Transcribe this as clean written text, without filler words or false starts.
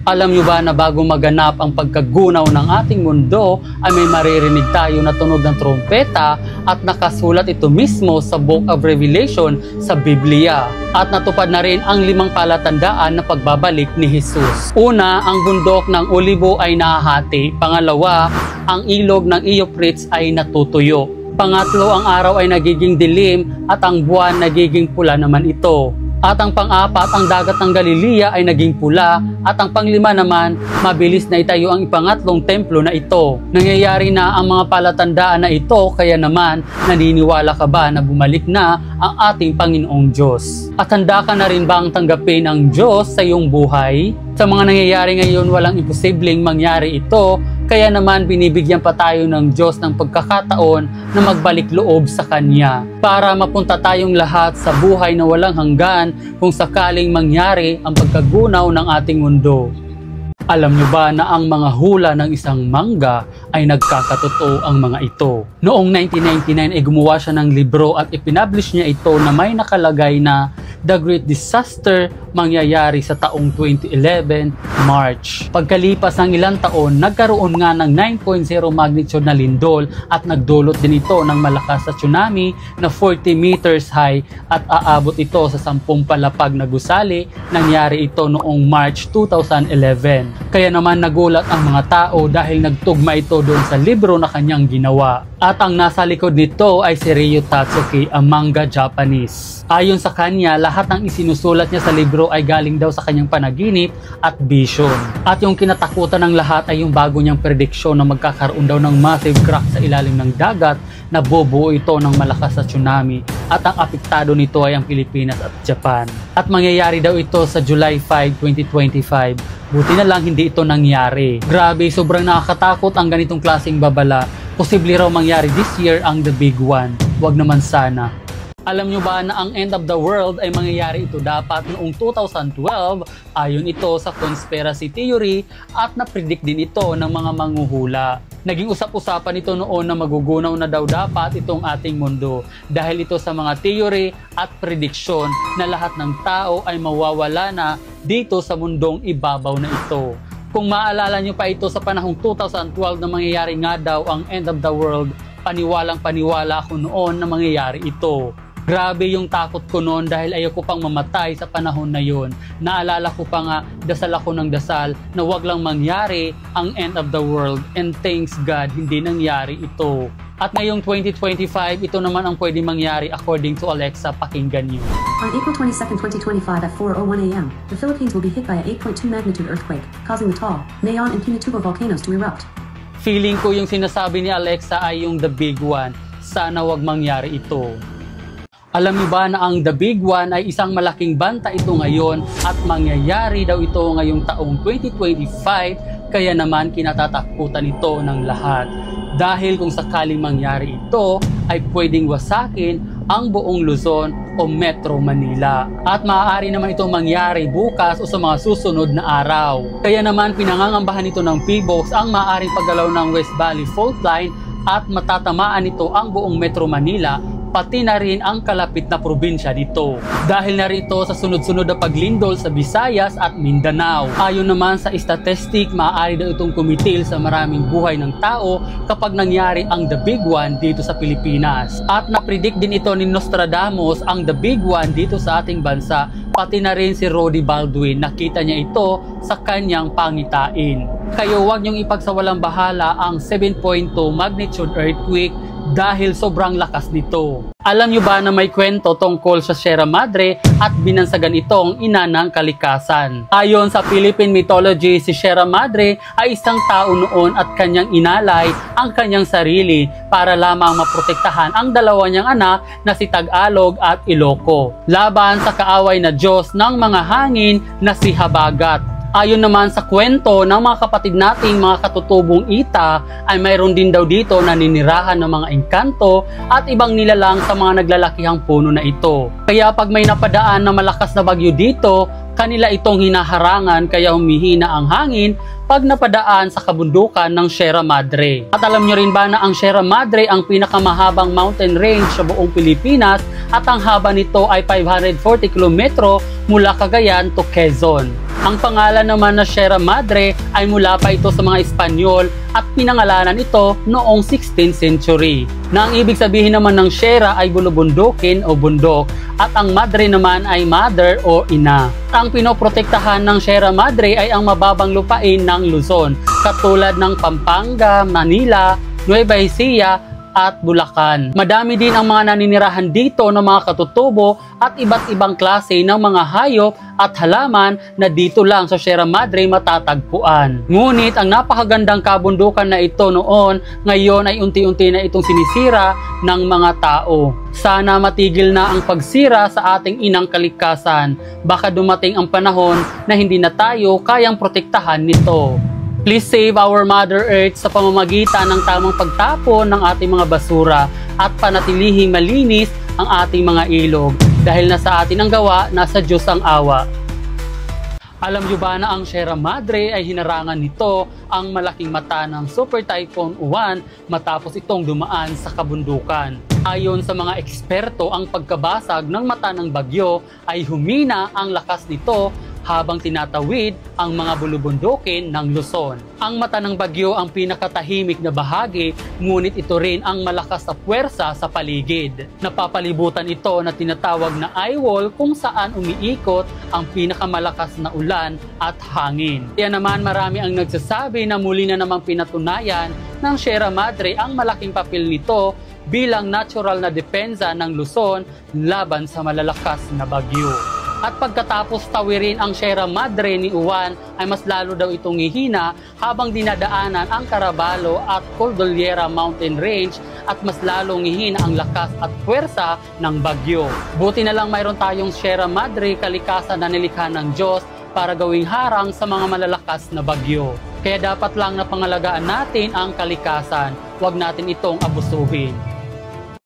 Alam nyo ba na bago maganap ang pagkagunaw ng ating mundo ay may maririnig tayo na tunog ng trompeta at nakasulat ito mismo sa Book of Revelation sa Biblia. At natupad na rin ang 5 palatandaan na pagbabalik ni Jesus. Una, ang bundok ng Olibo ay nahahati. Pangalawa, ang ilog ng Euphrates ay natutuyo. Pangatlo, ang araw ay nagiging dilim at ang buwan nagiging pula naman ito. At ang pang-apat, ang dagat ng Galilea ay naging pula. At ang panglima naman, mabilis na itayo ang ipangatlong templo na ito. Nangyayari na ang mga palatandaan na ito, kaya naman naniniwala ka ba na bumalik na ang ating Panginoong Diyos? At handa ka na rin bang tanggapin ang Diyos sa iyong buhay? Sa mga nangyayari ngayon, walang imposibleng mangyari ito, kaya naman binibigyan pa tayo ng Diyos ng pagkakataon na magbalik loob sa Kanya para mapunta tayong lahat sa buhay na walang hanggan kung sakaling mangyari ang pagkagunaw ng ating mundo. Alam nyo ba na ang mga hula ng isang mangga ay nagkakatotoo ang mga ito? Noong 1999 ay gumawa siya ng libro at ipinablish niya ito na may nakalagay na The Great Disaster mangyayari sa taong 2011, March. Pagkalipas ng ilang taon, nagkaroon nga ng 9.0 magnitude na lindol at nagdulot din ito ng malakas na tsunami na 40 meters high at aabot ito sa 10 palapag na gusali. Nangyari ito noong March 2011. Kaya naman nagulat ang mga tao dahil nagtugma ito doon sa libro na kanyang ginawa. At ang nasa likod nito ay si Ryo Tatsuki, ang manga Japanese. Ayon sa kanya, lahat ng isinusulat niya sa libro ay galing daw sa kanyang panaginip at vision. At yung kinatakutan ng lahat ay yung bago niyang prediksyon na magkakaroon daw ng massive crack sa ilalim ng dagat na bubuo ito ng malakas na tsunami at ang apektado nito ay ang Pilipinas at Japan. At mangyayari daw ito sa July 5, 2025. Buti na lang hindi ito nangyari. Grabe, sobrang nakakatakot ang ganitong klaseng babala. Posible raw mangyari this year ang the big one. Wag naman sana. Alam nyo ba na ang end of the world ay mangyayari ito dapat noong 2012 ayon ito sa conspiracy theory at na-predict din ito ng mga manghuhula. Naging usap-usapan ito noon na magugunaw na daw dapat itong ating mundo dahil ito sa mga theory at prediction na lahat ng tao ay mawawala na dito sa mundong ibabaw na ito. Kung maalala nyo pa ito sa panahong 2012 na mangyayari nga daw ang end of the world, paniwalang paniwala ako noon na mangyayari ito. Grabe yung takot ko noon dahil ayoko pang mamatay sa panahon na yon. Naalala ko pa nga, dasal ako ng dasal na wag lang mangyari ang end of the world, and thanks God, hindi nangyari ito. At ngayong 2025, ito naman ang pwede mangyari according to Alexa. Pakinggan niyo. On April 22, 2025 at 4:01 a.m., the Philippines will be hit by a 8.2 magnitude earthquake, causing the Taal, Mayon and Pinatubo volcanoes to erupt. Feeling ko yung sinasabi ni Alexa ay yung the big one. Sana wag mangyari ito. Alam niyo ba na ang the big one ay isang malaking banta ito ngayon at mangyayari daw ito ngayong taong 2025, kaya naman kinatatakutan ito ng lahat. Dahil kung sakaling mangyari ito ay pwedeng wasakin ang buong Luzon o Metro Manila. At maaari naman itong mangyari bukas o sa mga susunod na araw. Kaya naman pinangangambahan ito ng PBOX ang maaaring paggalaw ng West Valley Fault Line at matatamaan ito ang buong Metro Manila, pati na rin ang kalapit na probinsya dito. Dahil na rito sa sunod-sunod na paglindol sa Visayas at Mindanao. Ayon naman sa statistic, maaari daw itong kumitil sa maraming buhay ng tao kapag nangyari ang the big one dito sa Pilipinas. At napredict din ito ni Nostradamus ang the big one dito sa ating bansa, pati na rin si Roddy Baldwin. Nakita niya ito sa kanyang pangitain. Kaya huwag niyong ipagsawalang bahala ang 7.2 magnitude earthquake dahil sobrang lakas nito. Alam nyo ba na may kwento tungkol sa Sierra Madre at binansagan itong ina ng kalikasan? Ayon sa Philippine mythology, si Sierra Madre ay isang tao noon at kanyang inalay ang kanyang sarili para lamang maprotektahan ang dalawa niyang anak na si Tagalog at Iloco laban sa kaaway na Diyos ng mga hangin na si Habagat. Ayon naman sa kwento ng mga kapatid nating mga katutubong Ita ay mayroon din daw dito na ninirahan ng mga engkanto at ibang nilalang sa mga naglalakihang puno na ito. Kaya pag may napadaan na malakas na bagyo dito, kanila itong hinaharangan kaya humihina ang hangin pag napadaan sa kabundukan ng Sierra Madre. At alam nyo rin ba na ang Sierra Madre ang pinakamahabang mountain range sa buong Pilipinas at ang haba nito ay 540 km mula Cagayan to Quezon. Ang pangalan naman na Sierra Madre ay mula pa ito sa mga Espanyol at pinangalanan ito noong 16th century. Na ang ibig sabihin naman ng Sierra ay bulubundukin o bundok at ang Madre naman ay mother o ina. Ang pinoprotektahan ng Sierra Madre ay ang mababang lupain ng Luzon katulad ng Pampanga, Manila, Nueva Ecija at Bulacan. Madami din ang mga naninirahan dito ng mga katutubo at iba't ibang klase ng mga hayop at halaman na dito lang sa Sierra Madre matatagpuan. Ngunit ang napakagandang kabundukan na ito noon, ngayon ay unti-unti na itong sinisira ng mga tao. Sana matigil na ang pagsira sa ating inang kalikasan. Baka dumating ang panahon na hindi na tayo kayang protektahan nito. Please save our Mother Earth sa pamamagitan ng tamang pagtapon ng ating mga basura at panatilihing malinis ang ating mga ilog. Dahil nasa atin ang gawa, nasa Diyos ang awa. Alam nyo ba na ang Sierra Madre ay hinarangan nito ang malaking mata ng Super Typhoon Uwan matapos itong dumaan sa kabundukan. Ayon sa mga eksperto, ang pagkabasag ng mata ng bagyo ay humina ang lakas nito habang tinatawid ang mga bulubundukin ng Luzon. Ang mata ng bagyo ang pinakatahimik na bahagi, ngunit ito rin ang malakas na puwersa sa paligid. Napapalibutan ito na tinatawag na eye wall kung saan umiikot ang pinakamalakas na ulan at hangin. Kaya naman marami ang nagsasabi na muli na namang pinatunayan ng Sierra Madre ang malaking papel nito bilang natural na depensa ng Luzon laban sa malalakas na bagyo. At pagkatapos tawirin ang Sierra Madre ni Uwan ay mas lalo daw itong hihina habang dinadaanan ang Caraballo at Cordillera Mountain Range at mas lalong hihina ang lakas at puwersa ng bagyo. Buti na lang mayroon tayong Sierra Madre, kalikasan na nilikha ng Diyos para gawing harang sa mga malalakas na bagyo. Kaya dapat lang na pangalagaan natin ang kalikasan, huwag natin itong abusuhin.